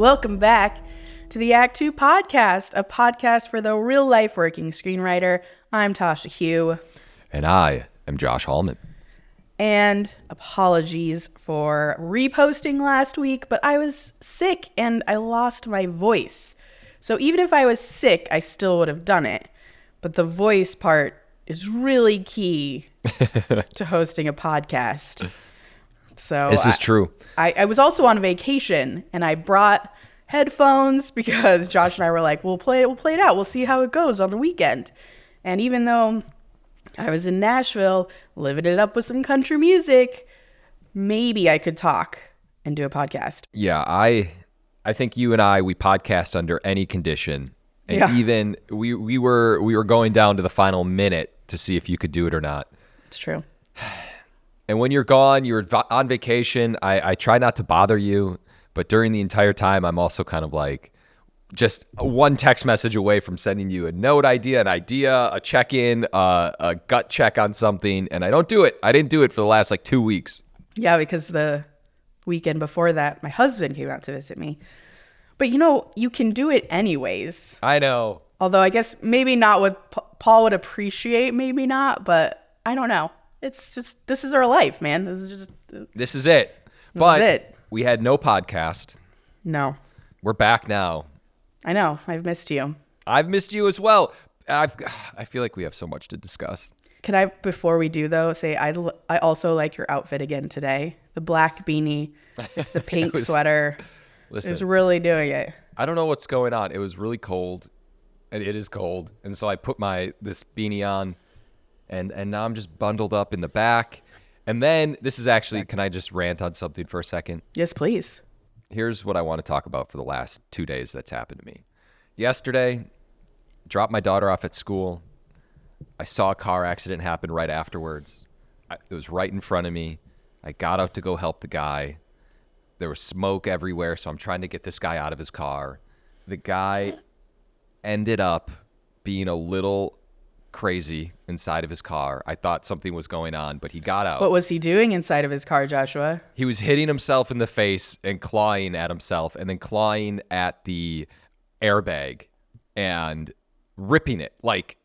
Welcome back to the Act 2 podcast, a podcast for the real-life working screenwriter. I'm Tasha Hugh. And I am Josh Hallman. And apologies for reposting last week, but I was sick and I lost my voice. So even if I was sick, I still would have done it. But the voice part is really key to hosting a podcast. So this is true. I was also on vacation and I brought headphones because Josh and I were like, we'll play it out. We'll see how it goes on the weekend. And even though I was in Nashville, living it up with some country music, maybe I could talk and do a podcast. Yeah, I think you and we podcast under any condition. And even we were going down to the final minute to see if you could do it or not. It's true. And when you're gone, you're on vacation, I try not to bother you, but during the entire time, I'm also kind of like just one text message away from sending you a note idea, a check-in, a gut check on something, and I don't do it. I didn't do it for the last 2 weeks. Yeah, because the weekend before that, my husband came out to visit me. But you can do it anyways. I know. Although I guess maybe not what Paul would appreciate, maybe not, but I don't know. It's just, this is our life, man. This is it. But we had no podcast. No. We're back now. I know. I've missed you. I've missed you as well. I feel like we have so much to discuss. Can I, before we do though, say I also like your outfit again today. The black beanie, the pink sweater. Listen, is really doing it. I don't know what's going on. It was really cold, and it is cold, and so I put this beanie on. And now I'm just bundled up in the back. And then this is actually, can I just rant on something for a second? Yes, please. Here's what I want to talk about for the last 2 days that's happened to me. Yesterday, dropped my daughter off at school. I saw a car accident happen right afterwards. It was right in front of me. I got out to go help the guy. There was smoke everywhere, so I'm trying to get this guy out of his car. The guy ended up being a little crazy inside of his car. I thought something was going on, but he got out. What was he doing inside of his car, Joshua? He was hitting himself in the face and clawing at himself and then clawing at the airbag and ripping it like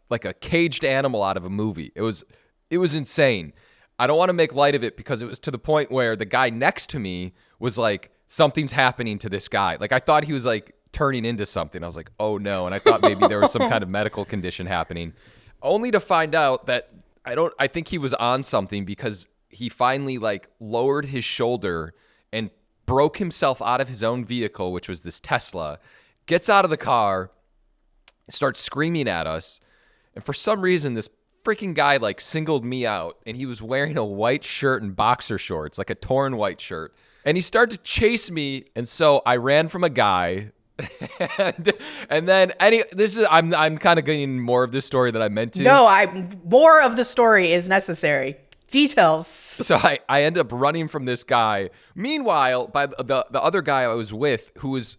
a caged animal out of a movie. It was insane. I don't want to make light of it because it was to the point where the guy next to me was like, something's happening to this guy. I thought he was turning into something. I was like, oh no. And I thought maybe there was some kind of medical condition happening, only to find out that I think he was on something because he finally lowered his shoulder and broke himself out of his own vehicle, which was this Tesla, gets out of the car, starts screaming at us. And for some reason, this freaking guy singled me out, and he was wearing a white shirt and boxer shorts, a torn white shirt. And he started to chase me. And so I ran from a guy. and then I'm kind of getting more of this story than I meant to. No, more of the story is necessary. Details. So I end up running from this guy. Meanwhile, by the other guy I was with, who was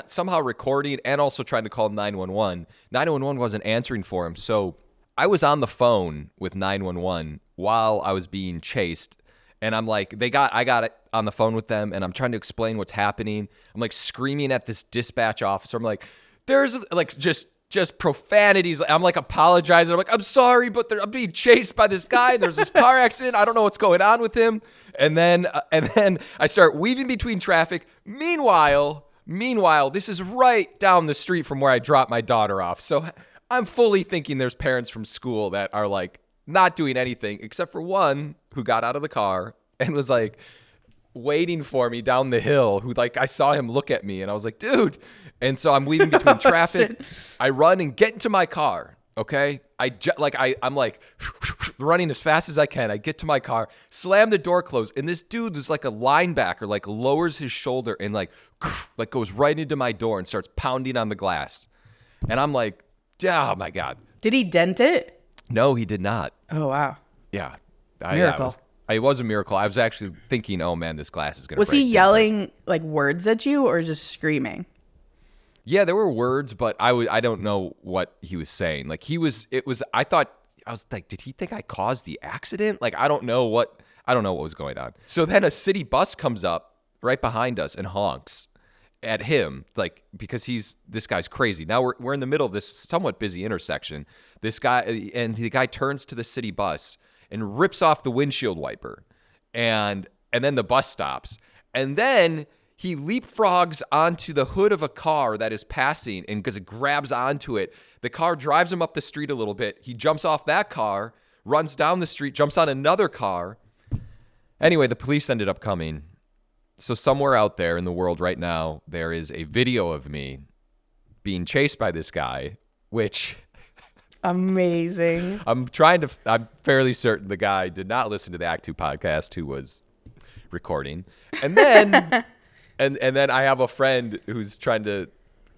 somehow recording and also trying to call 911. 911 wasn't answering for him. So I was on the phone with 911 while I was being chased. And I'm like, I got it on the phone with them, and I'm trying to explain what's happening. I'm screaming at this dispatch officer. I'm like, there's just profanities. I'm apologizing. I'm like, I'm sorry, but I'm being chased by this guy. There's this car accident. I don't know what's going on with him. And then I start weaving between traffic. Meanwhile, this is right down the street from where I dropped my daughter off. So I'm fully thinking there's parents from school that are not doing anything except for one who got out of the car and was waiting for me down the hill, who I saw him look at me, and I was like, dude. And so I'm weaving between traffic. I run and get into my car. Okay. I'm running as fast as I can. I get to my car, slam the door closed. And this dude is like a linebacker, lowers his shoulder and goes right into my door and starts pounding on the glass. And I'm like, oh my God. Did he dent it? No, he did not. Oh, wow. Yeah. Miracle. It was a miracle. I was actually thinking, oh man, this glass is going to break. Was he yelling words at you or just screaming? Yeah, there were words, but I don't know what he was saying. I was like, did he think I caused the accident? I don't know what was going on. So then a city bus comes up right behind us and honks. at him, like, because this guy's crazy. Now we're in the middle of this somewhat busy intersection. This guy, and the guy turns to the city bus and rips off the windshield wiper, and then the bus stops, and then he leapfrogs onto the hood of a car that is passing and grabs onto it. The car drives him up the street a little bit. He jumps off that car, runs down the street, jumps on another car. Anyway, the police ended up coming. So somewhere out there in the world right now, there is a video of me being chased by this guy, which... Amazing. I'm fairly certain the guy did not listen to the Act 2 podcast who was recording. And then... And then I have a friend who's trying to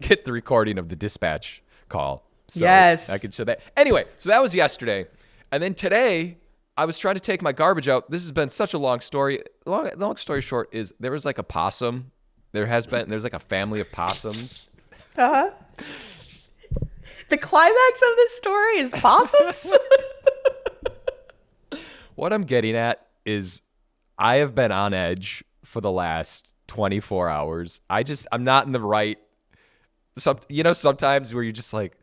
get the recording of the dispatch call. So yes. I can show that. Anyway, so that was yesterday. And then today, I was trying to take my garbage out. This has been such a long story. Long story short is there was like a possum. There's like a family of possums. Uh-huh. The climax of this story is possums? What I'm getting at is I have been on edge for the last 24 hours. I'm not in the right. Sometimes where you're just like,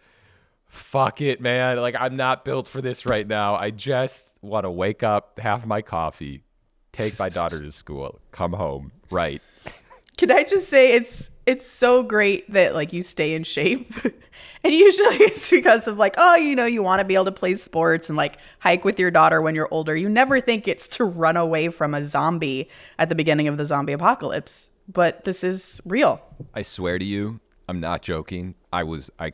fuck it, man. Like, I'm not built for this right now. I just want to wake up, have my coffee, take my daughter to school, come home. Right. Can I just say it's so great that like you stay in shape. And usually it's because of like, oh, you want to be able to play sports and like hike with your daughter when you're older. You never think it's to run away from a zombie at the beginning of the zombie apocalypse. But this is real. I swear to you, I'm not joking. I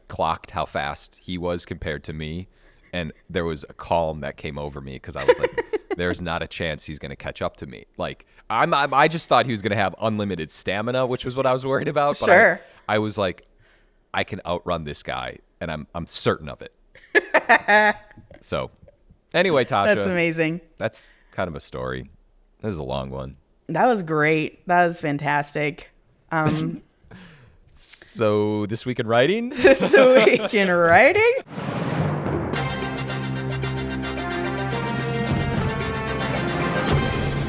clocked how fast he was compared to me. And there was a calm that came over me because I was like, there's not a chance he's going to catch up to me. Like, I just thought he was going to have unlimited stamina, which was what I was worried about. But sure. I was like, I can outrun this guy, and I'm certain of it. So, anyway, Tasha. That's amazing. That's kind of a story. This is a long one. That was great. That was fantastic. So, this week in writing? This week in writing?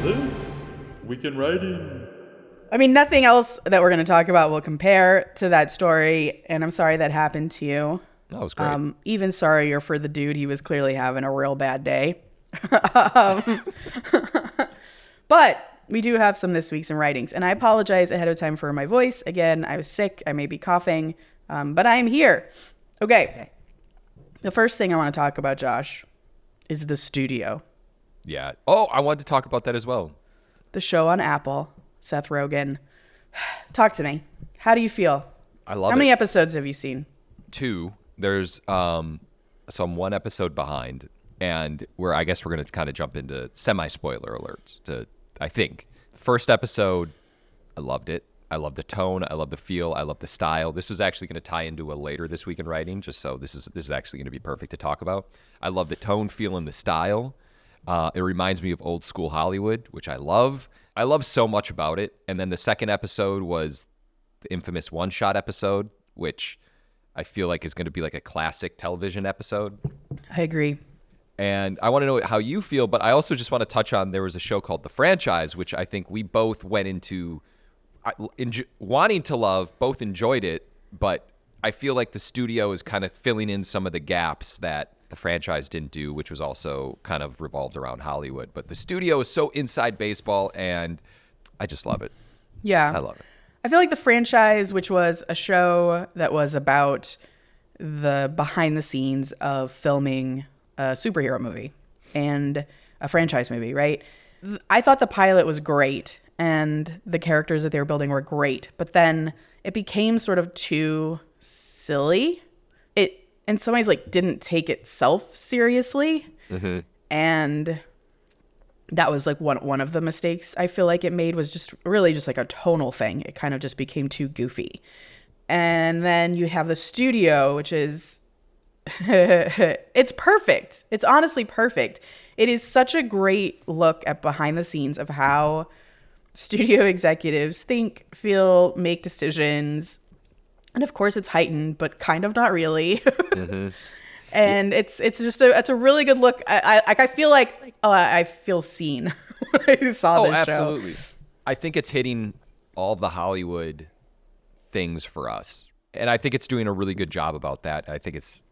This week in writing. I mean, nothing else that we're going to talk about will compare to that story, and I'm sorry that happened to you. That was great. Even sorrier for the dude. He was clearly having a real bad day. But we do have some this week's in writings, and I apologize ahead of time for my voice. Again, I was sick. I may be coughing, but I'm here. Okay. The first thing I want to talk about, Josh, is the studio. Yeah. Oh, I wanted to talk about that as well. The show on Apple. Seth Rogen. Talk to me. How do you feel? I love it. How many episodes have you seen? 2. There's so I'm 1 episode behind, and I guess we're going to kind of jump into semi-spoiler alerts. I think. First episode, I loved it. I love the tone. I love the feel. I love the style. This was actually going to tie into a later This Week in Writing, just so this is actually going to be perfect to talk about. I love the tone, feel, and the style. It reminds me of old school Hollywood, which I love. I love so much about it. And then the second episode was the infamous one-shot episode, which I feel like is going to be like a classic television episode. I agree. And I want to know how you feel, but I also just want to touch on, there was a show called The Franchise, which I think we both went into wanting to love, both enjoyed it, but I feel like the studio is kind of filling in some of the gaps that The Franchise didn't do, which was also kind of revolved around Hollywood. But the studio is so inside baseball, and I just love it. Yeah. I love it. I feel like The Franchise, which was a show that was about the behind the scenes of filming a superhero movie and a franchise movie, right? I thought the pilot was great and the characters that they were building were great, but then it became sort of too silly. It, in some ways, like, didn't take itself seriously. Mm-hmm. And that was like one of the mistakes I feel like it made, was just really just like a tonal thing. It kind of just became too goofy. And then you have the studio, which is it's perfect. It's honestly perfect. It is such a great look at behind the scenes of how studio executives think, feel, make decisions. And of course it's heightened, but kind of not really. Mm-hmm. And it's just it's a really good look. I feel like I feel seen when I saw this show. Absolutely. I think it's hitting all the Hollywood things for us. And I think it's doing a really good job about that. I think it's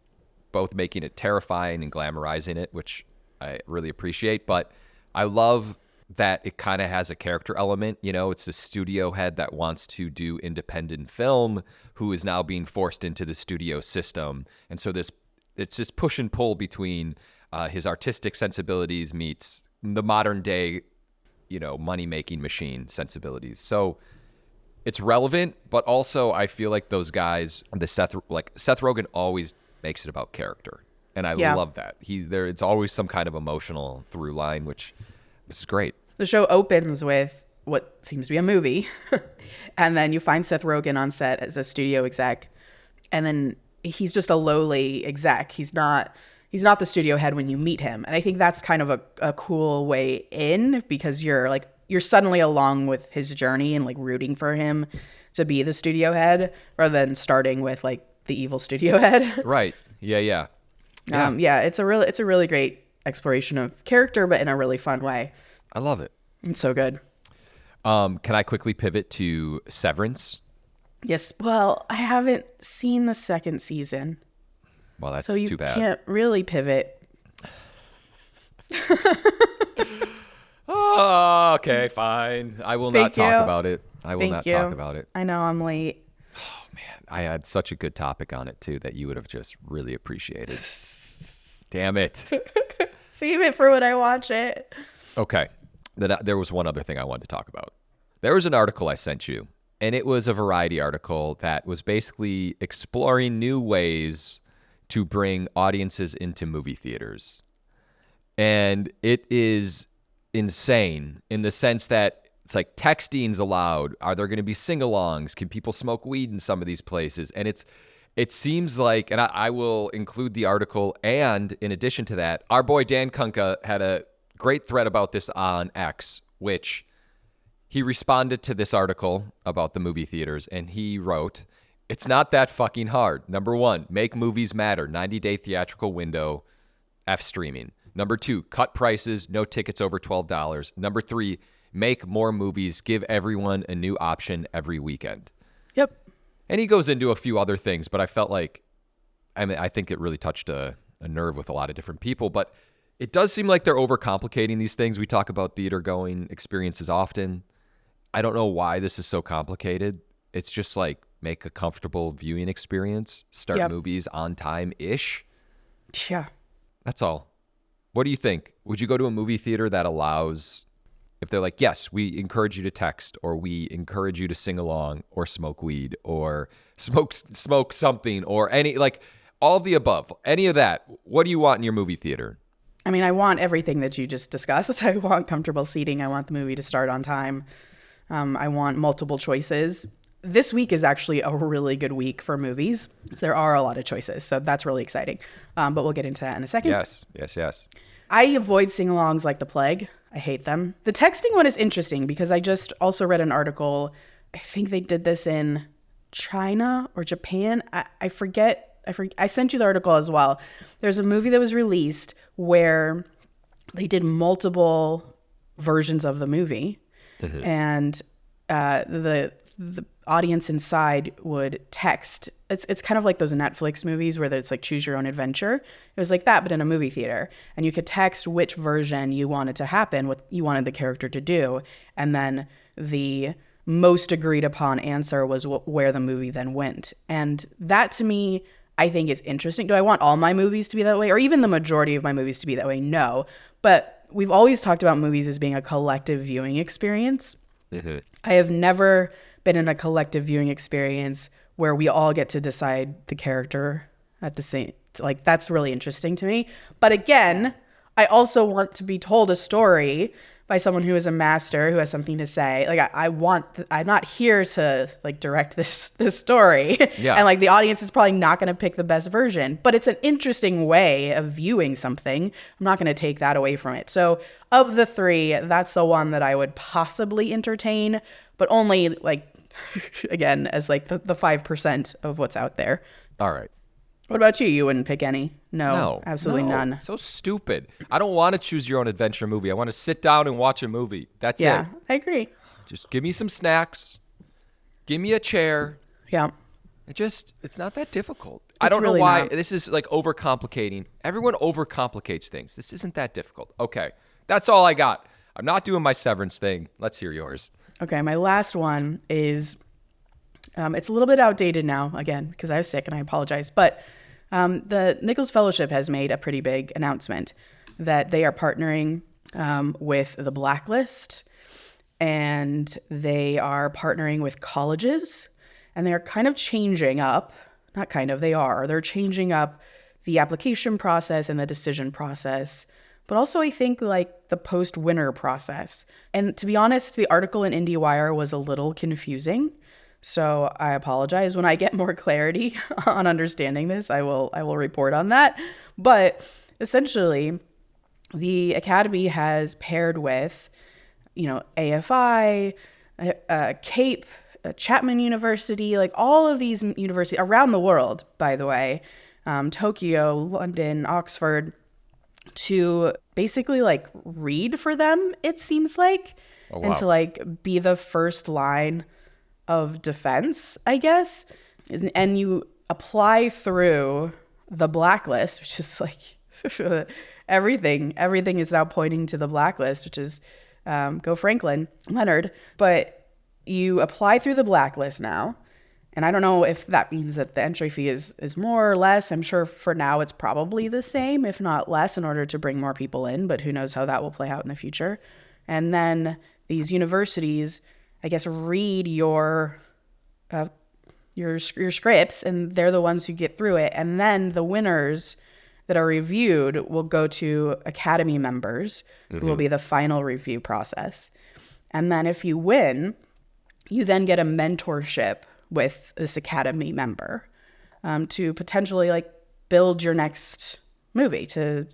both making it terrifying and glamorizing it, which I really appreciate. But I love that it kind of has a character element. You know, it's the studio head that wants to do independent film who is now being forced into the studio system. And so it's this push and pull between his artistic sensibilities meets the modern day, you know, money-making machine sensibilities. So it's relevant, but also I feel like those guys, Seth Rogen always makes it about character. And I love that. It's always some kind of emotional through line, which is great. The show opens with what seems to be a movie. And then you find Seth Rogen on set as a studio exec. And then he's just a lowly exec. He's not the studio head when you meet him. And I think that's kind of a cool way in, because you're suddenly along with his journey and like rooting for him to be the studio head rather than starting with like the evil studio head. Right. Yeah. It's a really great exploration of character, but in a really fun way. I love it. It's so good. Can I quickly pivot to Severance? Yes. Well, I haven't seen the second season. Well, that's too bad. So you can't really pivot. Oh, okay, fine. I will not talk about it. I will not talk about it. I know I'm late. Oh, man. I had such a good topic on it, too, that you would have just really appreciated. Damn it. Save it for when I watch it. Okay. There was one other thing I wanted to talk about. There was an article I sent you, and it was a Variety article that was basically exploring new ways to bring audiences into movie theaters. And it is insane in the sense that it's like texting's allowed. Are there going to be sing-alongs? Can people smoke weed in some of these places? And it seems like, and I will include the article, and in addition to that, our boy Dan Kunka had a great thread about this on X, which he responded to this article about the movie theaters, and he wrote, "It's not that fucking hard. Number 1, make movies matter. 90-day theatrical window, F streaming. Number 2, cut prices, no tickets over $12. Number 3, make more movies, give everyone a new option every weekend." Yep. And he goes into a few other things, but I felt like, I think it really touched a nerve with a lot of different people, but it does seem like they're overcomplicating these things. We talk about theater-going experiences often. I don't know why this is so complicated. It's just like, make a comfortable viewing experience, start movies on time-ish. Yeah. That's all. What do you think? Would you go to a movie theater that allows, if they're like, yes, we encourage you to text, or we encourage you to sing along, or smoke weed, or smoke something, or any, like all of the above, any of that, what do you want in your movie theater? I mean, I want everything that you just discussed. I want comfortable seating. I want the movie to start on time. I want multiple choices. This week is actually a really good week for movies. There are a lot of choices, so that's really exciting. But we'll get into that in a second. Yes. I avoid sing-alongs like the plague. I hate them. The texting one is interesting because I just also read an article. I think they did this in China or Japan. I forget. I sent you the article as well. There's a movie that was released where they did multiple versions of the movie, and the audience inside would text. It's kind of like those Netflix movies where there's like choose your own adventure. It was like that, but in a movie theater, and you could text which version you wanted to happen, what you wanted the character to do, and then the most agreed upon answer was where the movie then went. And that to me, I think is interesting. Do I want all my movies to be that way, or even the majority of my movies to be that way? No. But we've always talked about movies as being a collective viewing experience. I have never been in a collective viewing experience where we all get to decide the character at the same, like that's really interesting to me. But again, I also want to be told a story by someone who is a master, who has something to say. Like I'm not here to like direct this story. Yeah. And like the audience is probably not going to pick the best version, but it's an interesting way of viewing something. I'm not going to take that away from it. So of the three, that's the one that I would possibly entertain, but only like, again, as like the 5% of what's out there. All right. What about you? You wouldn't pick any? No, absolutely none. So stupid. I don't want to choose your own adventure movie. I want to sit down and watch a movie. That's it. Yeah, I agree. Just give me some snacks. Give me a chair. Yeah. It's not that difficult. I don't really know why not. this is like overcomplicating. Everyone overcomplicates things. This isn't that difficult. Okay. That's all I got. I'm not doing my severance thing. Let's hear yours. Okay, my last one is, it's a little bit outdated now, again, because I was sick and I apologize. But the Nicholls Fellowship has made a pretty big announcement that they are partnering with the Blacklist, and they are partnering with colleges, and they're kind of changing up, not kind of, they're changing up the application process and the decision process, but also I think like the post-winner process. And to be honest, the article in IndieWire was a little confusing. So I apologize. When I get more clarity on understanding this, I will report on that. But essentially, the Academy has paired with, AFI, CAPE, Chapman University, like all of these universities around the world, by the way, Tokyo, London, Oxford, to basically like read for them, it seems like, Oh, wow. and to like be the first line of defense, I guess. And you apply through the Blacklist, which is like everything is now pointing to the Blacklist, which is go Franklin Leonard. But you apply through the Blacklist now. And I don't know if that means that the entry fee is more or less. I'm sure for now it's probably the same, if not less, in order to bring more people in. But who knows how that will play out in the future. And then these universities, I guess, read your scripts, and they're the ones who get through it. And then the winners that are reviewed will go to Academy members, who will be the final review process. And then if you win, you then get a mentorship with this Academy member to potentially like build your next movie, to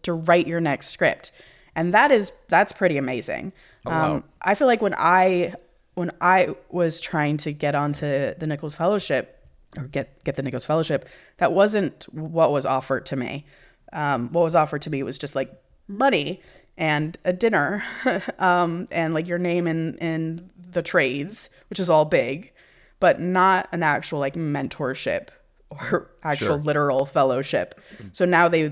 write your next script. And that's pretty amazing. Oh, wow. I feel like when I was trying to get onto the Nicholls Fellowship, or get the Nicholls Fellowship, that wasn't what was offered to me. What was offered to me was just like money and a dinner, and like your name in the trades, which is all big, but not an actual like mentorship or actual literal fellowship. So now they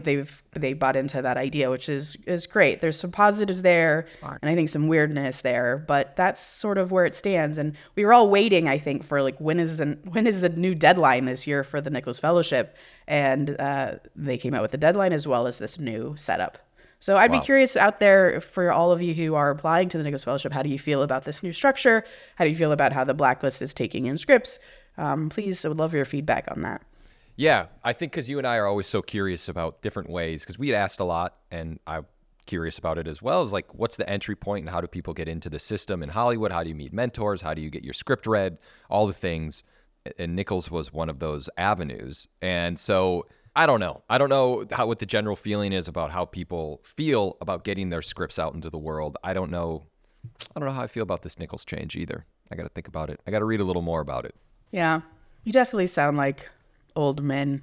bought into that idea, which is great. There's some positives there, and I think some weirdness there, but that's sort of where it stands. And we were all waiting, I think, for like when is the new deadline this year for the Nicholls Fellowship, and they came out with the deadline as well as this new setup. So I'd be curious out there for all of you who are applying to the Nicholls Fellowship, how do you feel about this new structure? How do you feel about how the Blacklist is taking in scripts? Please, I would love your feedback on that. Yeah, I think because you and I are always so curious about different ways, because we had asked a lot, and I'm curious about it as well, is like, what's the entry point and how do people get into the system in Hollywood? How do you meet mentors? How do you get your script read? All the things. And Nicholls was one of those avenues. And so I don't know. I don't know what the general feeling is about how people feel about getting their scripts out into the world. I don't know how I feel about this Nicholls change either. I got to think about it. I got to read a little more about it. Yeah, you definitely sound like old men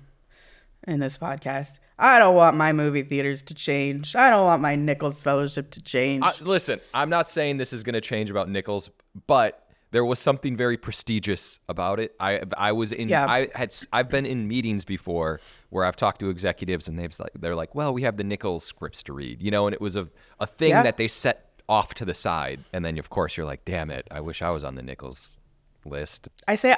in this podcast. I don't want my movie theaters to change. I don't want my Nicholls Fellowship to change. Listen, I'm not saying this is going to change about Nicholls, but there was something very prestigious about it. I've been in meetings before where I've talked to executives and they're like, well, we have the Nicholls scripts to read, and it was a thing that they set off to the side. And then of course you're like, damn it, I wish I was on the Nicholls list. I say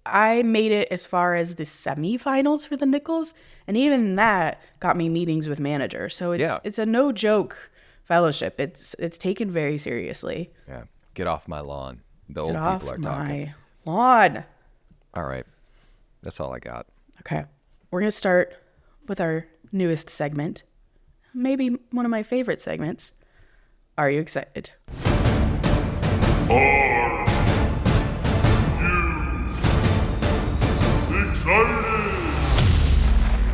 I made it as far as the semifinals for the Nicholls, and even that got me meetings with managers. So it's a no joke fellowship. It's taken very seriously. Yeah. Get off my lawn. The old Get people off are talking. my lawn. All right. That's all I got. Okay. We're going to start with our newest segment. Maybe one of my favorite segments. Are you excited? Are you excited?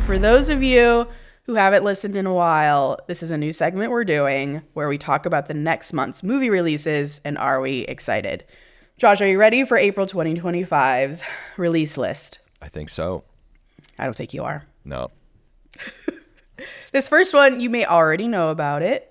For those of you who haven't listened in a while, this is a new segment we're doing where we talk about the next month's movie releases and are we excited? Josh, are you ready for April 2025's release list? I think so. I don't think you are. No. This first one, you may already know about it.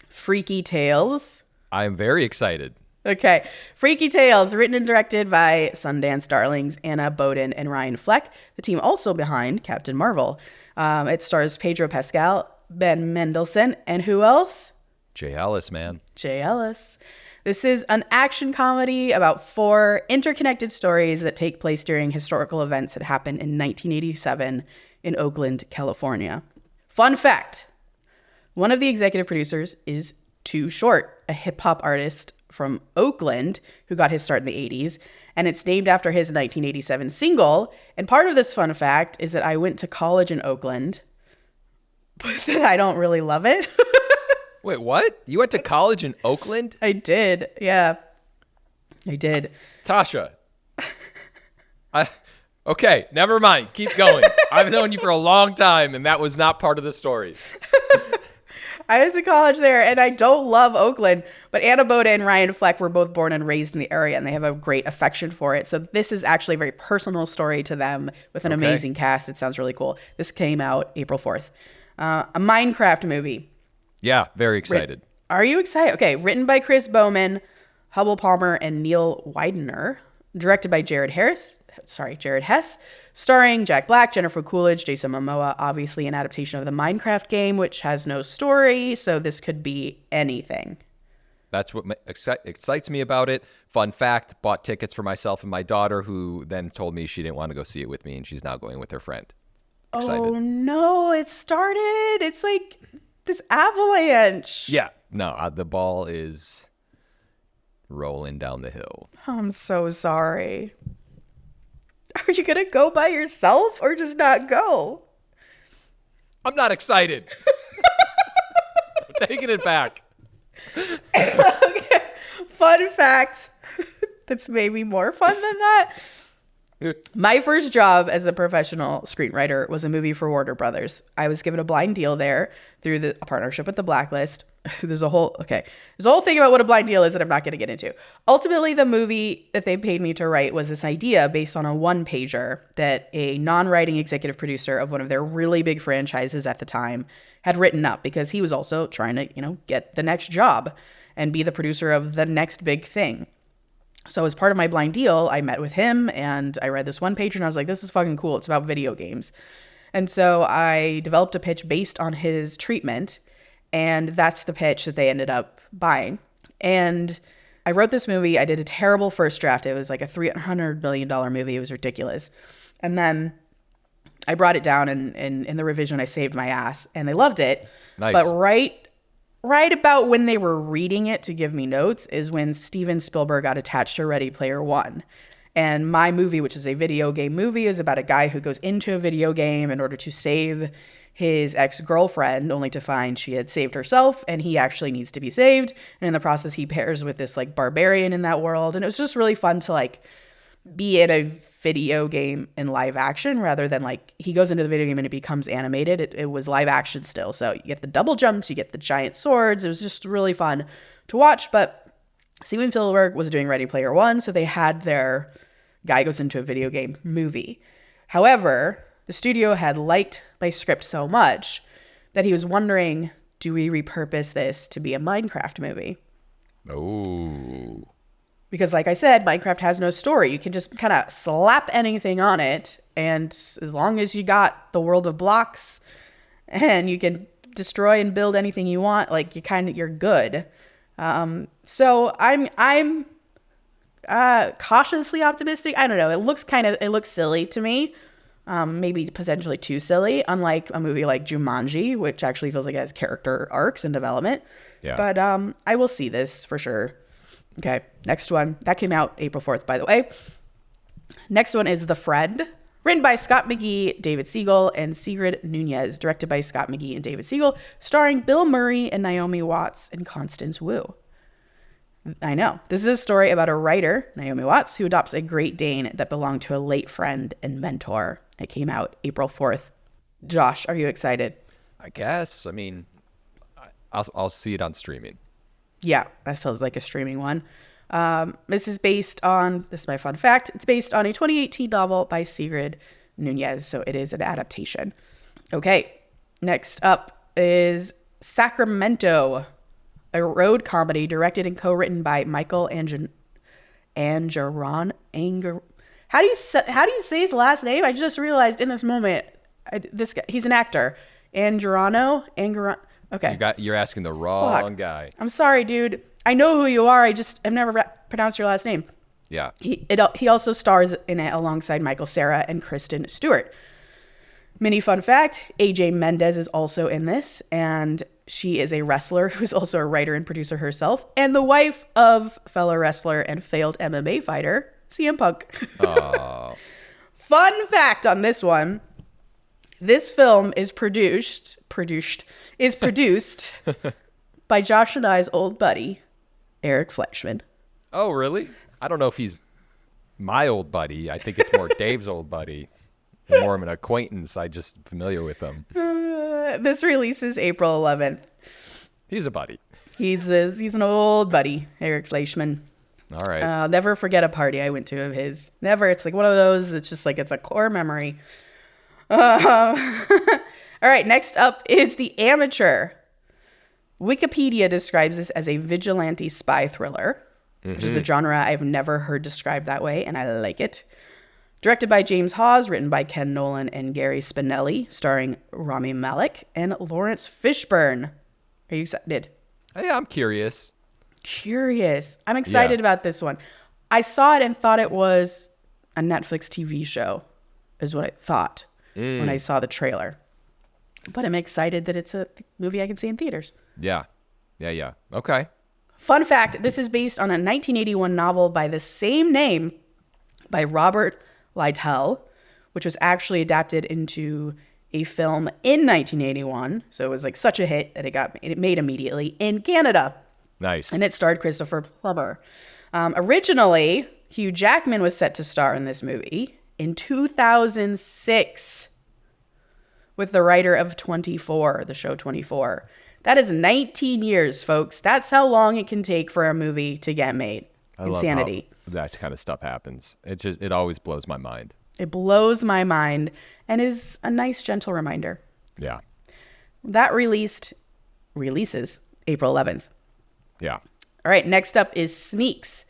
Freaky Tales. I am very excited. Okay. Freaky Tales, written and directed by Sundance darlings Anna Boden and Ryan Fleck, the team also behind Captain Marvel. It stars Pedro Pascal, Ben Mendelsohn, and who else? Jay Ellis, man. Jay Ellis. This is an action comedy about 4 interconnected stories that take place during historical events that happened in 1987 in Oakland, California. Fun fact, one of the executive producers is Too Short, a hip-hop artist from Oakland who got his start in the 80s, and it's named after his 1987 single. And part of this fun fact is that I went to college in Oakland, but that I don't really love it. Wait, what? You went to college in Oakland? I did. Yeah. I did. Tasha. Okay, never mind. Keep going. I've known you for a long time, and that was not part of the story. I went to college there, and I don't love Oakland, but Anna Boda and Ryan Fleck were both born and raised in the area, and they have a great affection for it. So this is actually a very personal story to them with an amazing cast. It sounds really cool. This came out April 4th. A Minecraft movie. Yeah, very excited. Are you excited? Okay, written by Chris Bowman, Hubble Palmer, and Neil Widener. Directed by Jared Hess. Starring Jack Black, Jennifer Coolidge, Jason Momoa. Obviously an adaptation of the Minecraft game, which has no story, so this could be anything. That's what excites me about it. Fun fact, bought tickets for myself and my daughter, who then told me she didn't want to go see it with me, and she's now going with her friend. Excited. Oh no, it started. It's like this avalanche. Yeah, no, the ball is rolling down the hill. I'm so sorry. Are you going to go by yourself or just not go? I'm not excited. I'm taking it back. Okay. Fun fact. That's maybe more fun than that. My first job as a professional screenwriter was a movie for Warner Brothers. I was given a blind deal there through a partnership with the Blacklist. There's a whole thing about what a blind deal is that I'm not going to get into. Ultimately, the movie that they paid me to write was this idea based on a one-pager that a non-writing executive producer of one of their really big franchises at the time had written up, because he was also trying to, get the next job and be the producer of the next big thing. So as part of my blind deal, I met with him and I read this one page and I was like, this is fucking cool. It's about video games. And so I developed a pitch based on his treatment, and that's the pitch that they ended up buying. And I wrote this movie. I did a terrible first draft. It was like a $300 million movie. It was ridiculous. And then I brought it down, and in the revision, I saved my ass, and they loved it. Nice. But right about when they were reading it to give me notes is when Steven Spielberg got attached to Ready Player One. And my movie, which is a video game movie, is about a guy who goes into a video game in order to save his ex-girlfriend, only to find she had saved herself and he actually needs to be saved. And in the process, he pairs with this like barbarian in that world. And it was just really fun to like be in a video game in live action rather than like he goes into the video game and it becomes animated. It was live action still. So you get the double jumps, you get the giant swords. It was just really fun to watch. But Steven Spielberg was doing Ready Player One, so they had their guy goes into a video game movie. However, the studio had liked my script so much that he was wondering, do we repurpose this to be a Minecraft movie? Oh. Because like I said, Minecraft has no story. You can just kind of slap anything on it, and as long as you got the world of blocks and you can destroy and build anything you want, like you're good. So I'm cautiously optimistic. I don't know. It looks silly to me. Maybe potentially too silly, unlike a movie like Jumanji, which actually feels like it has character arcs and development. Yeah. But I will see this for sure. Okay, next one. That came out April 4th, by the way. Next one is The Friend, written by Scott McGee, David Siegel, and Sigrid Nunez, directed by Scott McGee and David Siegel, starring Bill Murray and Naomi Watts and Constance Wu. I know. This is a story about a writer, Naomi Watts, who adopts a Great Dane that belonged to a late friend and mentor. It came out April 4th. Josh, are you excited? I guess. I mean, I'll see it on streaming. Yeah, that feels like a streaming one. This is my fun fact, it's based on a 2018 novel by Sigrid Nunez, so it is an adaptation. Okay, next up is Sacramento, a road comedy directed and co-written by Michael Angeron. How do you say his last name? I just realized in this moment, this guy, he's an actor. Angerano. Okay. You're asking the wrong guy. I'm sorry, dude. I know who you are. I've never pronounced your last name. Yeah. He also stars in it alongside Michael Cera and Kristen Stewart. Mini fun fact, AJ Mendez is also in this, and she is a wrestler who's also a writer and producer herself, and the wife of fellow wrestler and failed MMA fighter, CM Punk. Oh. Fun fact on this one, this film is produced by Josh and I's old buddy, Eric Fleischman. Oh, really? I don't know if he's my old buddy. I think it's more Dave's old buddy. More of an acquaintance. I just familiar with him. This releases April 11th. He's a buddy. He's an old buddy, Eric Fleischman. All right. I'll never forget a party I went to of his. Never. It's like one of those. It's just like it's a core memory. All right. Next up is The Amateur. Wikipedia describes this as a vigilante spy thriller, which is a genre I've never heard described that way, and I like it. Directed by James Hawes, written by Ken Nolan and Gary Spinelli, starring Rami Malek and Lawrence Fishburne. Are you excited? Yeah, I'm curious. I'm excited about this one. I saw it and thought it was a Netflix TV show, is what I thought when I saw the trailer. But I'm excited that it's a movie I can see in theaters. Yeah. Okay. Fun fact, this is based on a 1981 novel by the same name by Robert Lytell, which was actually adapted into a film in 1981. So it was like such a hit that it made immediately in Canada. Nice. And it starred Christopher Plummer. Originally, Hugh Jackman was set to star in this movie in 2006 with the writer of 24, the show 24. That is 19 years, folks. That's how long it can take for a movie to get made. Insanity. Love how that kind of stuff happens. It always blows my mind. It blows my mind and is a nice, gentle reminder. Yeah. That releases April 11th. Yeah. All right, next up is Sneaks.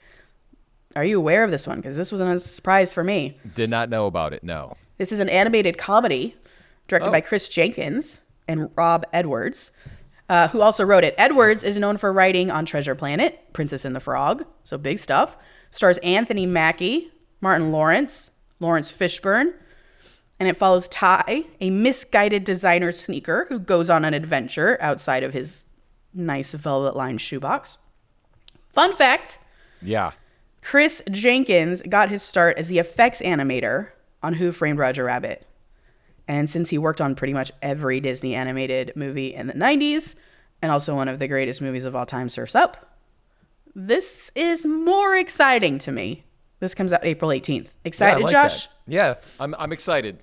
Are you aware of this one? Because this was a surprise for me. Did not know about it, no. This is an animated comedy directed by Chris Jenkins and Rob Edwards, who also wrote it. Edwards is known for writing on Treasure Planet, Princess and the Frog, so big stuff. Stars Anthony Mackie, Martin Lawrence Fishburne, and it follows Ty, a misguided designer sneaker who goes on an adventure outside of his nice velvet-lined shoebox. Fun fact. Yeah. Chris Jenkins got his start as the effects animator on Who Framed Roger Rabbit. And since he worked on pretty much every Disney animated movie in the 90s, and also one of the greatest movies of all time, Surf's Up, this is more exciting to me. This comes out April 18th. Excited, like Josh? that. Yeah, I'm excited.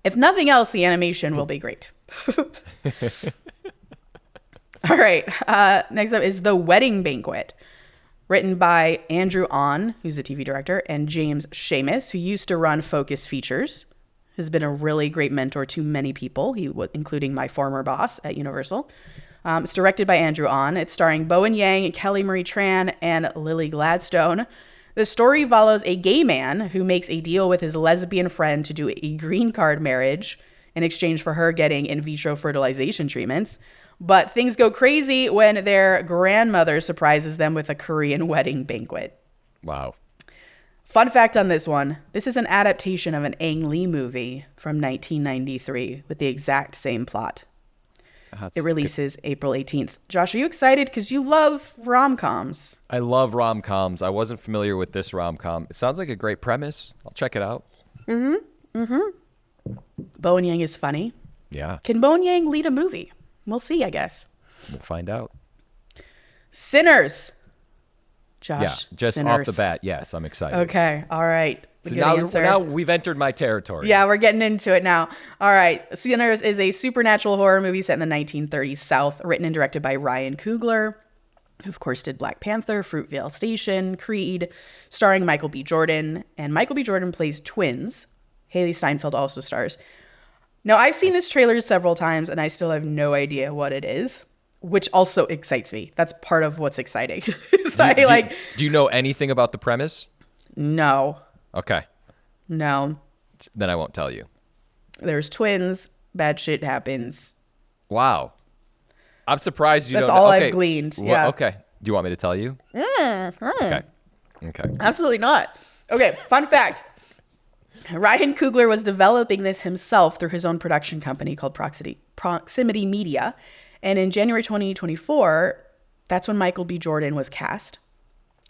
If nothing else, the animation will be great. All right. Next up is The Wedding Banquet, written by Andrew Ahn, who's a TV director, and James Seamus, who used to run Focus Features. Has been a really great mentor to many people, including my former boss at Universal. It's directed by Andrew Ahn. It's starring Bowen Yang, Kelly Marie Tran, and Lily Gladstone. The story follows a gay man who makes a deal with his lesbian friend to do a green card marriage in exchange for her getting in vitro fertilization treatments. But things go crazy when their grandmother surprises them with a Korean wedding banquet. Wow. Fun fact on this one, this is an adaptation of an Ang Lee movie from 1993 with the exact same plot. It releases April 18th. Josh, are you excited? Because you love rom-coms. I love rom-coms. I wasn't familiar with this rom-com. It sounds like a great premise. I'll check it out. Bowen Yang is funny. Yeah. Can Bowen Yang lead a movie? We'll see, I guess. We'll find out. Sinners. Josh, Yeah, just Sinners. off the bat, yes, I'm excited. Okay, all right. So now we've entered my territory. Yeah, we're getting into it now. All right. Sinners is a supernatural horror movie set in the 1930s South, written and directed by Ryan Coogler, who of course did Black Panther, Fruitvale Station, Creed, starring Michael B. Jordan. And Michael B. Jordan plays twins. Haley Steinfeld also stars. Now, I've seen this trailer several times, and I still have no idea what it is. which also excites me. That's part of what's exciting. Do you know anything about the premise? No. Okay. No. Then I won't tell you. There's twins. Bad shit happens. Wow. I'm surprised you That's don't all know. I've gleaned. Yeah. Okay. Do you want me to tell you? Okay. Okay. Absolutely not. Okay, fun fact. Ryan Coogler was developing this himself through his own production company called Proximity Media. And in January 2024, that's when Michael B. Jordan was cast.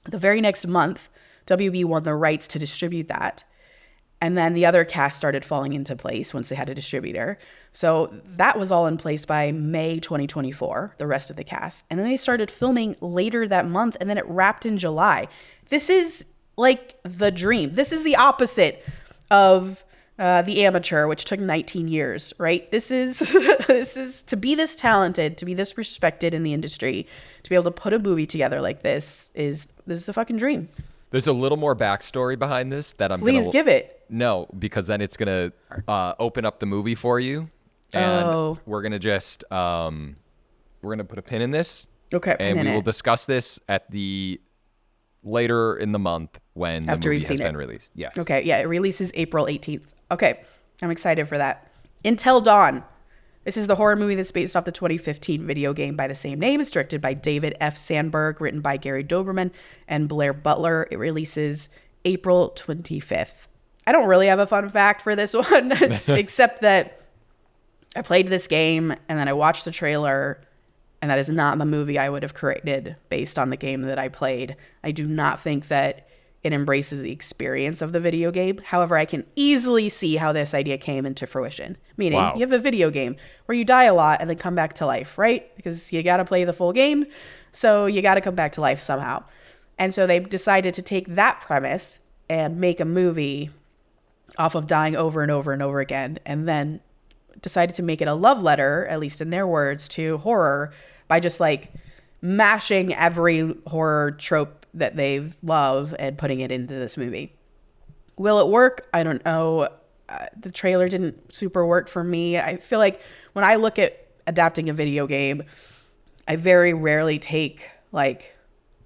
The very next month, WB won the rights to distribute that. And then the other cast started falling into place once they had a distributor. So that was all in place by May 2024, the rest of the cast. And then they started filming later that month, and then it wrapped in July. This is like the dream. This is the opposite of The Amateur, which took 19 years, right? This is to be this talented, to be this respected in the industry, to be able to put a movie together like this is the fucking dream. There's a little more backstory behind this that Please give it. No, because then it's going to open up the movie for you. And we're going to just, we're going to put a pin in this. Okay, and we will discuss this at the later in the month when the movie has been released. Yes. Okay, yeah, it releases April 18th. Okay, I'm excited for that. Until Dawn. This is the horror movie that's based off the 2015 video game by the same name. It's directed by David F. Sandberg, written by Gary Doberman and Blair Butler. It releases April 25th. I don't really have a fun fact for this one, except that I played this game and then I watched the trailer, and that is not the movie I would have created based on the game that I played. I do not think that it embraces the experience of the video game. However, I can easily see how this idea came into fruition. Meaning, you have a video game where you die a lot and then come back to life, right? Because you got to play the full game, so you got to come back to life somehow. And so they decided to take that premise and make a movie off of dying over and over and over again, and then decided to make it a love letter, at least in their words, to horror by just like mashing every horror trope that they love and putting it into this movie. Will it work? I don't know. The trailer didn't super work for me. I feel like when I look at adapting a video game, I very rarely take like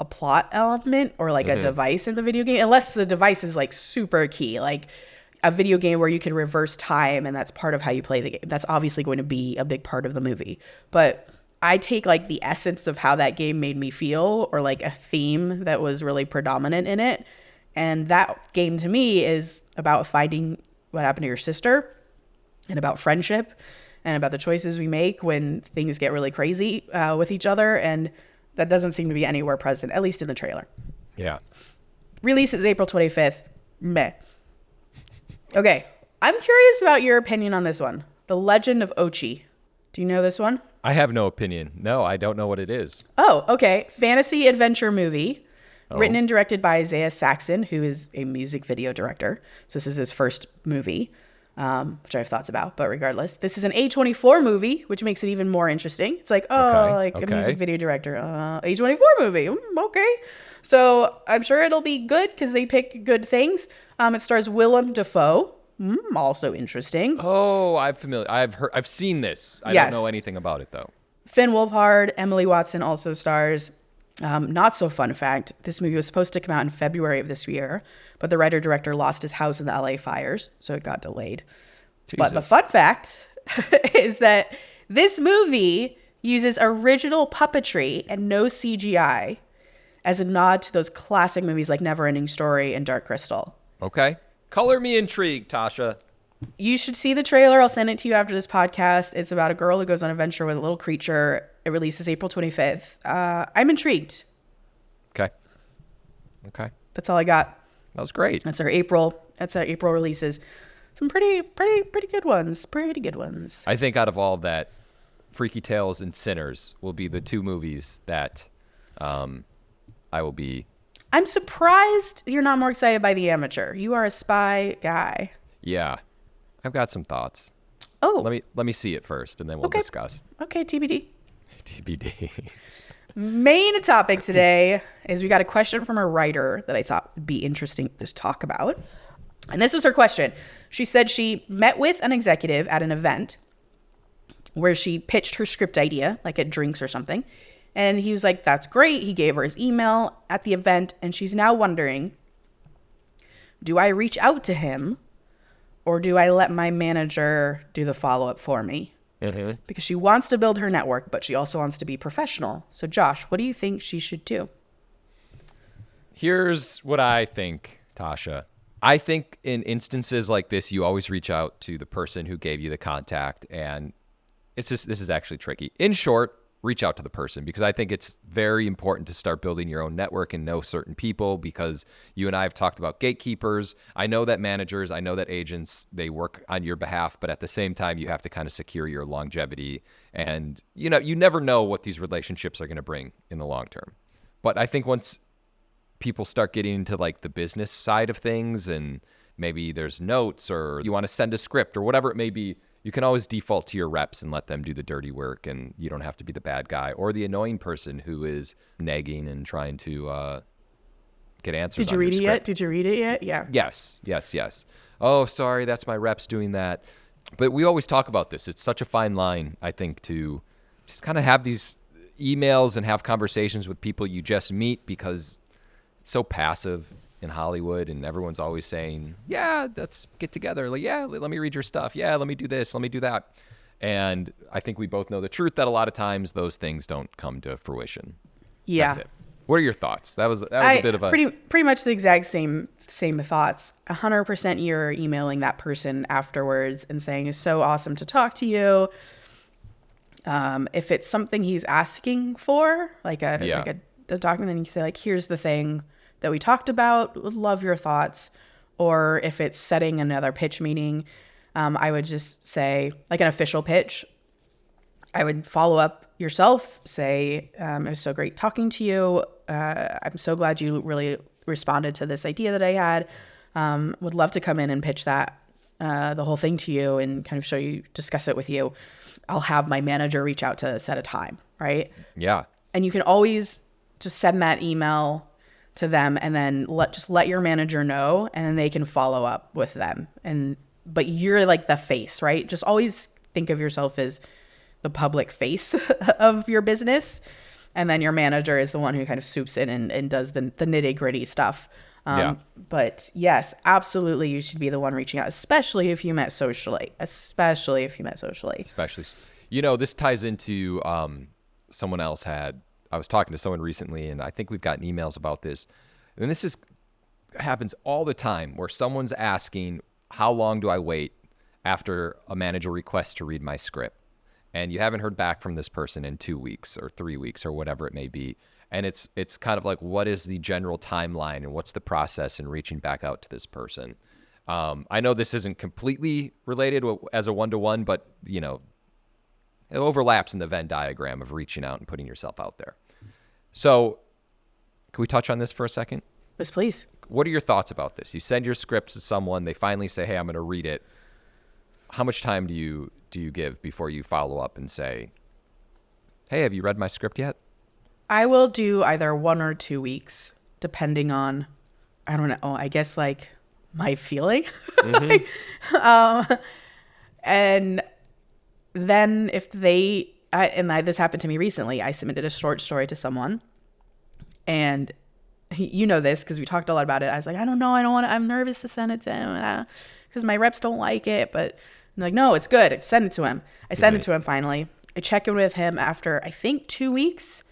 a plot element or like a device in the video game, unless the device is like super key, like a video game where you can reverse time and that's part of how you play the game. That's obviously going to be a big part of the movie. But I take like the essence of how that game made me feel, or like a theme that was really predominant in it. And that game to me is about finding what happened to your sister, and about friendship, and about the choices we make when things get really crazy with each other. And that doesn't seem to be anywhere present, at least in the trailer. Yeah. Release is April 25th. Meh. Okay. I'm curious about your opinion on this one. The Legend of Ochi. Do you know this one? I have no opinion. No, I don't know what it is. Oh, okay. Fantasy adventure movie. Written and directed by Isaiah Saxon, who is a music video director. So this is his first movie, which I have thoughts about. But regardless, this is an A24 movie, which makes it even more interesting. It's like, a music video director. A24 movie. Okay. So I'm sure it'll be good because they pick good things. It stars Willem Dafoe. Also interesting. Oh, I've seen this. I don't know anything about it though. Finn Wolfhard, Emily Watson also stars. Not so fun fact, this movie was supposed to come out in February of this year, but the writer-director lost his house in the LA fires, so it got delayed. Jesus. But the fun fact is that this movie uses original puppetry and no CGI as a nod to those classic movies like Neverending Story and Dark Crystal. Okay. Color me intrigued, Tasha. You should see the trailer. I'll send it to you after this podcast. It's about a girl who goes on an adventure with a little creature. It releases April 25th. I'm intrigued. Okay. That's all I got. That was great. That's our April releases. Some pretty good ones. Pretty good ones. I think out of all that, Freaky Tales and Sinners will be the two movies that I will be. I'm surprised you're not more excited by The Amateur. You are a spy guy. Yeah. I've got some thoughts. Oh. Let me see it first, and then we'll discuss. Okay, TBD. TBD. Main topic today is we got a question from a writer that I thought would be interesting to talk about. And this was her question. She said she met with an executive at an event, where she pitched her script idea, like at drinks or something. And he was like, that's great. He gave her his email at the event. And she's now wondering, do I reach out to him or do I let my manager do the follow-up for me? Mm-hmm. Because she wants to build her network, but she also wants to be professional. So Josh, what do you think she should do? Here's what I think, Tasha. I think in instances like this, you always reach out to the person who gave you the contact. And this is actually tricky. In short, reach out to the person, because I think it's very important to start building your own network and know certain people, because you and I have talked about gatekeepers. I know that managers, I know that agents, they work on your behalf, but at the same time, you have to kind of secure your longevity. And, you never know what these relationships are going to bring in the long term. But I think once people start getting into like the business side of things, and maybe there's notes or you want to send a script or whatever it may be, you can always default to your reps and let them do the dirty work, and you don't have to be the bad guy or the annoying person who is nagging and trying to get answers. Did you read it yet? Did you read it yet? Yeah. Yes. Oh, sorry, that's my reps doing that. But we always talk about this. It's such a fine line, I think, to just kind of have these emails and have conversations with people you just meet, because it's so passive in Hollywood, and everyone's always saying, yeah, let's get together. Like, yeah, let me read your stuff. Yeah, let me do this. Let me do that. And I think we both know the truth that a lot of times those things don't come to fruition. Yeah. That's it. What are your thoughts? That was a bit of a pretty much the exact same thoughts. 100% you're emailing that person afterwards and saying it's so awesome to talk to you. If it's something he's asking for, like a document, then you say like, here's the thing that we talked about, would love your thoughts. Or if it's setting another pitch meeting, I would just say, like an official pitch, I would follow up yourself, say, it was so great talking to you. I'm so glad you really responded to this idea that I had. Would love to come in and pitch that, the whole thing to you and kind of discuss it with you. I'll have my manager reach out to set a time, right? Yeah. And you can always just send that email to them and then let your manager know, and then they can follow up with them. But you're like the face, right? Just always think of yourself as the public face of your business. And then your manager is the one who kind of swoops in and does the nitty gritty stuff. But yes, absolutely. You should be the one reaching out, especially if you met socially, This ties into, someone else I was talking to someone recently, and I think we've gotten emails about this. And this happens all the time, where someone's asking, how long do I wait after a manager requests to read my script? And you haven't heard back from this person in 2 weeks or 3 weeks or whatever it may be. And it's kind of like, what is the general timeline and what's the process in reaching back out to this person? I know this isn't completely related as a one-to-one, but, it overlaps in the Venn diagram of reaching out and putting yourself out there. So can we touch on this for a second? Yes, please. What are your thoughts about this? You send your scripts to someone, they finally say, hey, I'm going to read it. How much time do you give before you follow up and say, hey, have you read my script yet? I will do either 1 or 2 weeks, depending on, I don't know, I guess like my feeling. Mm-hmm. And then if this happened to me recently, I submitted a short story to someone, and you know this because we talked a lot about it. I was like, I don't know, I'm nervous to send it to him because my reps don't like it, but I'm like, no, it's good. Send it to him. I sent it to him finally. I checked in with him after, I think, 2 weeks,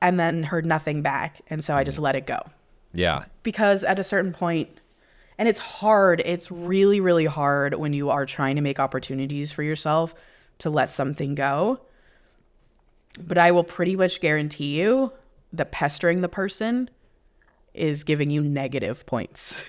and then heard nothing back. And so I just let it go. Yeah. Because at a certain point, and it's hard, it's really, really hard when you are trying to make opportunities for yourself to let something go. But I will pretty much guarantee you that pestering the person is giving you negative points.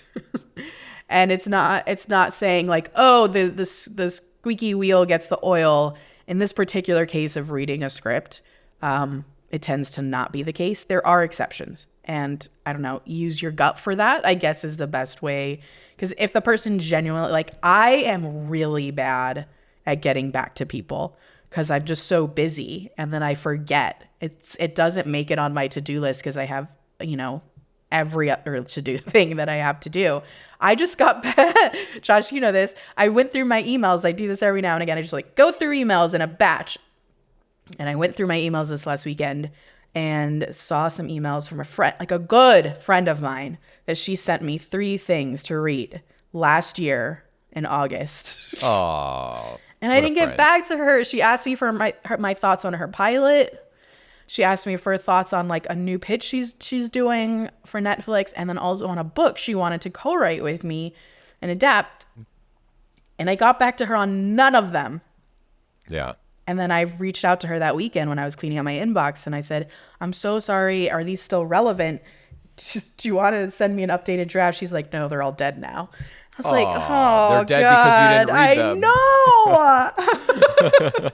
And it's not saying like, oh, the squeaky wheel gets the oil. In this particular case of reading a script, it tends to not be the case. There are exceptions. And I don't know, use your gut for that, I guess, is the best way. Because if the person genuinely, like, I am really bad at getting back to people because I'm just so busy and then I forget. It doesn't make it on my to-do list because I have, every other to-do thing that I have to do. I just got back. Josh, you know this. I went through my emails. I do this every now and again. I just like go through emails in a batch. And I went through my emails this last weekend and saw some emails from a friend, like a good friend of mine, that she sent me 3 things to read last year in August. Oh. And I didn't get back to her. She asked me for my thoughts on her pilot. She asked me for thoughts on like a new pitch she's doing for Netflix, and then also on a book she wanted to co-write with me and adapt. And I got back to her on none of them. Yeah. And then I reached out to her that weekend when I was cleaning out my inbox, and I said, I'm so sorry. Are these still relevant? Do you want to send me an updated draft? She's like, no, they're all dead now. I was like, oh, they're dead God, because you didn't read them. I know.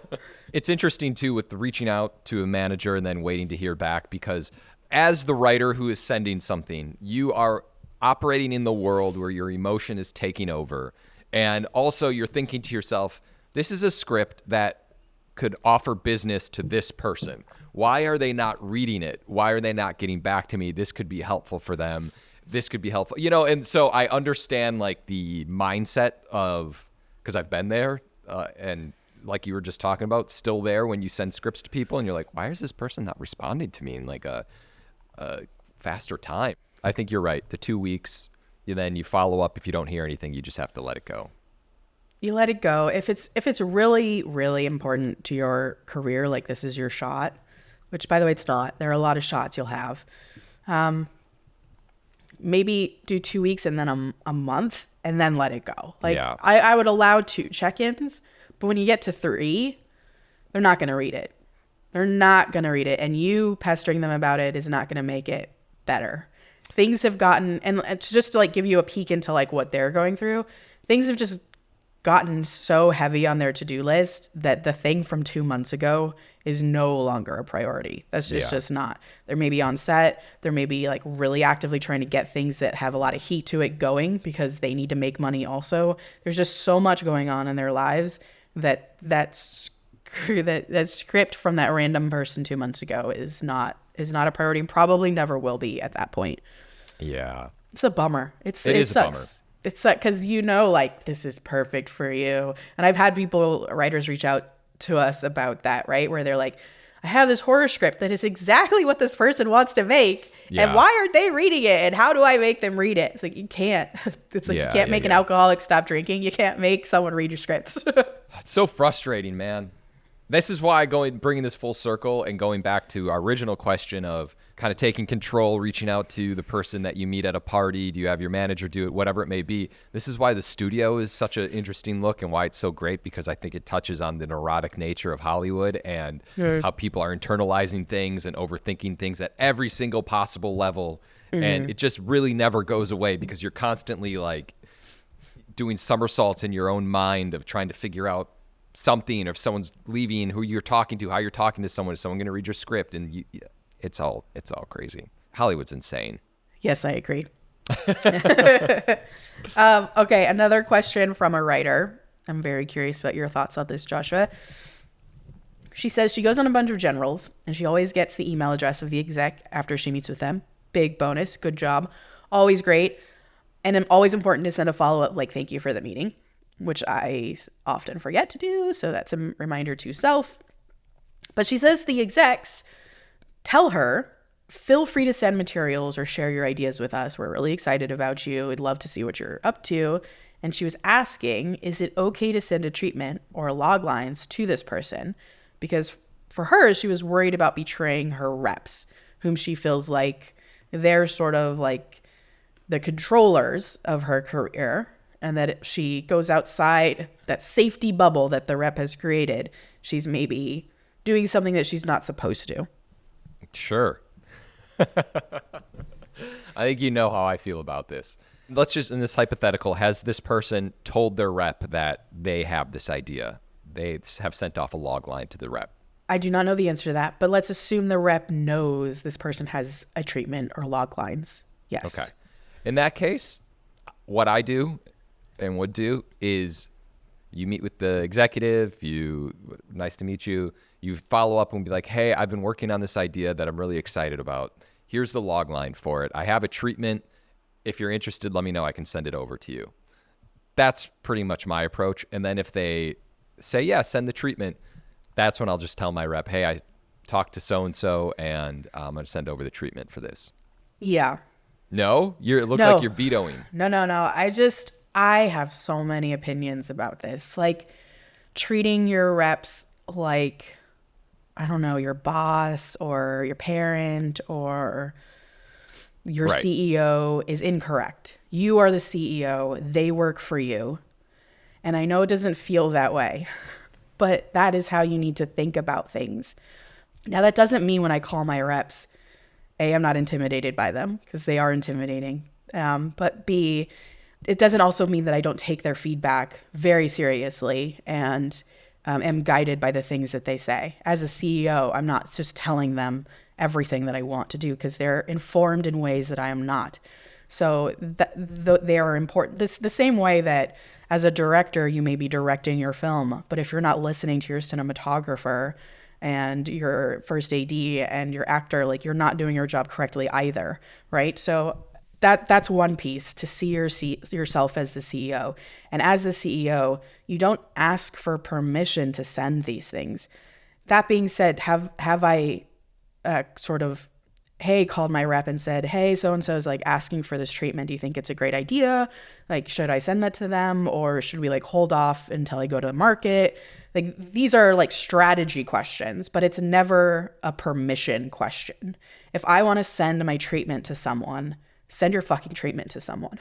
It's interesting, too, with the reaching out to a manager and then waiting to hear back, because as the writer who is sending something, you are operating in the world where your emotion is taking over. And also you're thinking to yourself, this is a script that could offer business to this person. Why are they not reading it? Why are they not getting back to me? This could be helpful for them. This could be helpful. You know, and so I understand like the mindset of, because I've been there and like you were just talking about, still there when you send scripts to people and you're like, why is this person not responding to me in like a faster time? I think you're right. The 2 weeks, then you follow up. If you don't hear anything, you just have to let it go. You let it go. If it's really, really important to your career, like this is your shot, which by the way, it's not. There are a lot of shots you'll have. Maybe do 2 weeks and then a month and then let it go. Like yeah. I would allow 2 check-ins, but when you get to 3, they're not going to read it. They're not going to read it. And you pestering them about it is not going to make it better. Things have gotten, and just to like give you a peek into like what they're going through, things have just gotten so heavy on their to-do list that the thing from 2 months ago is no longer a priority. That's just not. They're maybe on set. They're maybe like really actively trying to get things that have a lot of heat to it going because they need to make money also. There's just so much going on in their lives that script from that random person 2 months ago is not a priority and probably never will be at that point. Yeah. It's a bummer. It is sucks. A bummer. It's like, because you know, like, this is perfect for you. And I've had writers reach out to us about that, right? Where they're like, I have this horror script that is exactly what this person wants to make. Yeah. And why aren't they reading it? And how do I make them read it? It's like, you can't. It's like, you can't make an alcoholic stop drinking. You can't make someone read your scripts. It's so frustrating, man. This is why bringing this full circle and going back to our original question of kind of taking control, reaching out to the person that you meet at a party. Do you have your manager do it? Whatever it may be. This is why the studio is such an interesting look and why it's so great, because I think it touches on the neurotic nature of Hollywood and how people are internalizing things and overthinking things at every single possible level. Mm-hmm. And it just really never goes away because you're constantly like doing somersaults in your own mind of trying to figure out something, or if someone's leaving, who you're talking to, how you're talking to someone, is someone going to read your script? And it's all crazy. Hollywood's insane. Yes, I agree. Okay, another question from a writer. I'm very curious about your thoughts on this, Joshua. She says she goes on a bunch of generals and she always gets the email address of the exec after she meets with them. Big bonus. Good job. Always great. And always important to send a follow-up like, thank you for the meeting, which I often forget to do. So that's a reminder to self. But she says the execs tell her, feel free to send materials or share your ideas with us. We're really excited about you. We'd love to see what you're up to. And she was asking, is it okay to send a treatment or log lines to this person? Because for her, she was worried about betraying her reps, whom she feels like they're sort of like the controllers of her career. And that if she goes outside that safety bubble that the rep has created, she's maybe doing something that she's not supposed to. Sure. I think you know how I feel about this. Let's just, in this hypothetical, has this person told their rep that they have this idea? They have sent off a log line to the rep. I do not know the answer to that, but let's assume the rep knows this person has a treatment or log lines. Yes. Okay. In that case, what I do and would do is you meet with the executive, nice to meet you. You follow up and be like, hey, I've been working on this idea that I'm really excited about. Here's the log line for it. I have a treatment. If you're interested, let me know. I can send it over to you. That's pretty much my approach. And then if they say, yeah, send the treatment, that's when I'll just tell my rep, hey, I talked to so-and-so and I'm going to send over the treatment for this. Yeah. No? It looked No. like you're vetoing. No. I have so many opinions about this. Like treating your reps like, I don't know, your boss or your parent or your Right. CEO is incorrect. You are the CEO. They work for you. And I know it doesn't feel that way, but that is how you need to think about things. Now, that doesn't mean when I call my reps, A, I'm not intimidated by them because they are intimidating. But B, it doesn't also mean that I don't take their feedback very seriously and am guided by the things that they say. As a CEO, I'm not just telling them everything that I want to do because they're informed in ways that I am not. So they are important. The same way that as a director, you may be directing your film, but if you're not listening to your cinematographer and your first AD and your actor, like you're not doing your job correctly either, right? So that's one piece, to see yourself as the CEO. And as the CEO, you don't ask for permission to send these things. That being said, have I sort of, hey, called my rep and said, hey, so-and-so is like asking for this treatment. Do you think it's a great idea? Like, should I send that to them or should we like hold off until I go to the market? Like, these are like strategy questions, but it's never a permission question. If I want to send my treatment to someone, send your fucking treatment to someone.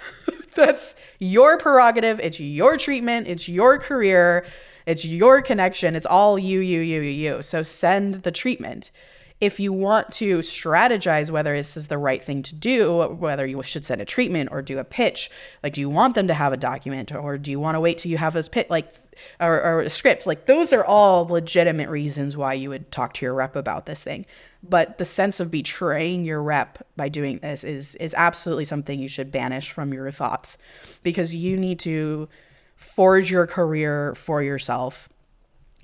That's your prerogative. It's your treatment. It's your career. It's your connection. It's all you. So send the treatment. If you want to strategize whether this is the right thing to do, whether you should send a treatment or do a pitch, like, do you want them to have a document or do you want to wait till you have this pitch, like, or a script? Like, those are all legitimate reasons why you would talk to your rep about this thing. But the sense of betraying your rep by doing this is absolutely something you should banish from your thoughts, because you need to forge your career for yourself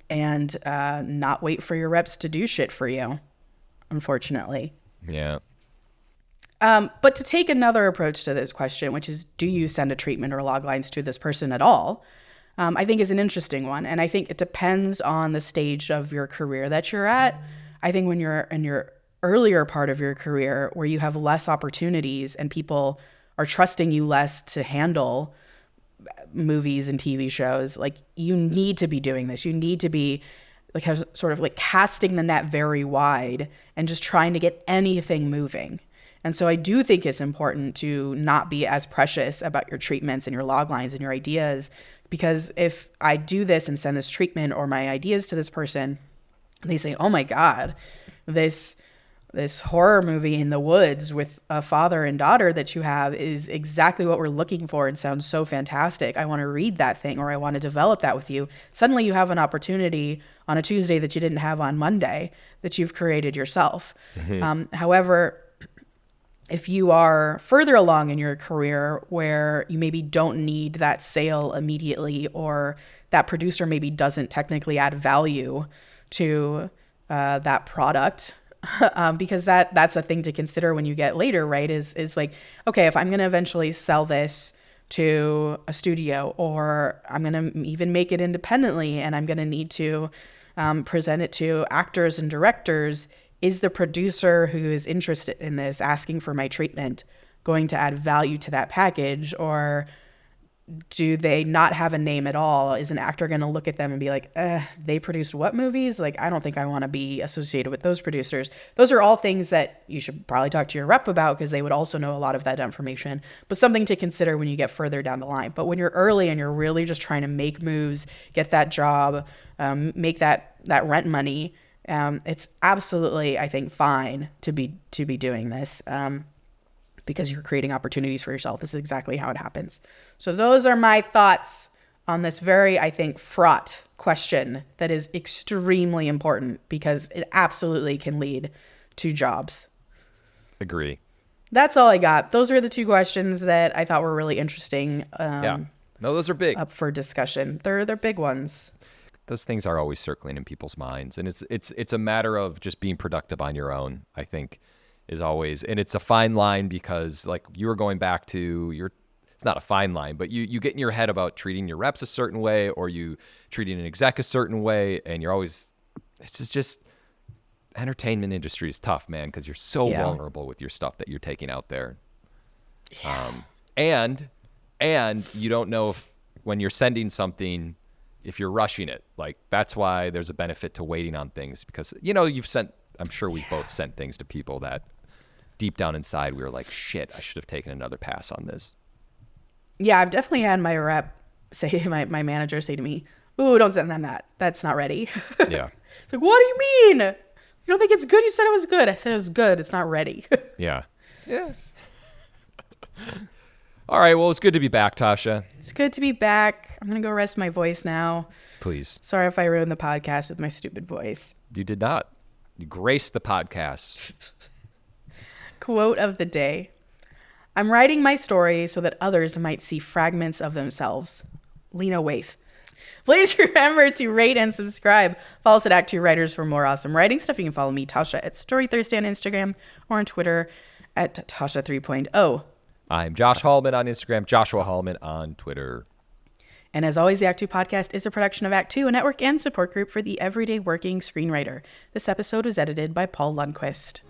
and not wait for your reps to do shit for you, unfortunately. Yeah. But to take another approach to this question, which is, do you send a treatment or log lines to this person at all? I think is an interesting one. And I think it depends on the stage of your career that you're at. I think when you're in your earlier part of your career where you have less opportunities and people are trusting you less to handle movies and TV shows, like, you need to be doing this. You need to be like sort of like casting the net very wide and just trying to get anything moving. And so I do think it's important to not be as precious about your treatments and your log lines and your ideas, because if I do this and send this treatment or my ideas to this person, they say, oh my God, this horror movie in the woods with a father and daughter that you have is exactly what we're looking for and sounds so fantastic. I want to read that thing, or I want to develop that with you. Suddenly you have an opportunity on a Tuesday that you didn't have on Monday that you've created yourself. Mm-hmm. However, if you are further along in your career where you maybe don't need that sale immediately, or that producer maybe doesn't technically add value to that product, because that's a thing to consider when you get later, right? Is like, okay, if I'm going to eventually sell this to a studio, or I'm going to even make it independently and I'm going to need to present it to actors and directors, is the producer who is interested in this asking for my treatment going to add value to that package, or do they not have a name at all? Is an actor going to look at them and be like, they produced what movies? Like, I don't think I want to be associated with those producers. Those are all things that you should probably talk to your rep about, because they would also know a lot of that information, but something to consider when you get further down the line. But when you're early and you're really just trying to make moves, get that job, make that rent money, it's absolutely, I think, fine to be doing this. Because you're creating opportunities for yourself. This is exactly how it happens. So those are my thoughts on this very, I think, fraught question that is extremely important, because it absolutely can lead to jobs. Agree. That's all I got. Those are the two questions that I thought were really interesting. Yeah. No, those are big. Up for discussion. They're big ones. Those things are always circling in people's minds, and it's a matter of just being productive on your own. I think is always, and it's a fine line because like you were going back to it's not a fine line, but you get in your head about treating your reps a certain way or you treating an exec a certain way. And you're always, this is just, entertainment industry is tough, man, because you're so vulnerable with your stuff that you're taking out there. Yeah. And you don't know if when you're sending something, if you're rushing it. Like that's why there's a benefit to waiting on things because, I'm sure we've both sent things to people that deep down inside we were like, shit, I should have taken another pass on this. Yeah, I've definitely had my rep say, my manager say to me, ooh, don't send them that. That's not ready. Yeah. It's like, what do you mean? You don't think it's good? You said it was good. I said it was good. It's not ready. Yeah. Yeah. All right. Well, it's good to be back, Tasha. It's good to be back. I'm going to go rest my voice now. Please. Sorry if I ruined the podcast with my stupid voice. You did not. You graced the podcast. Quote of the day. I'm writing my story so that others might see fragments of themselves. Lena Waithe. Please remember to rate and subscribe. Follow us at ActTwoWriters for more awesome writing stuff. You can follow me, Tasha, at Story Thursday on Instagram or on Twitter at Tasha 3.0. I'm Josh Hallman on Instagram, Joshua Hallman on Twitter. And as always, the Act Two podcast is a production of Act Two, a network and support group for the everyday working screenwriter. This episode was edited by Paul Lundquist.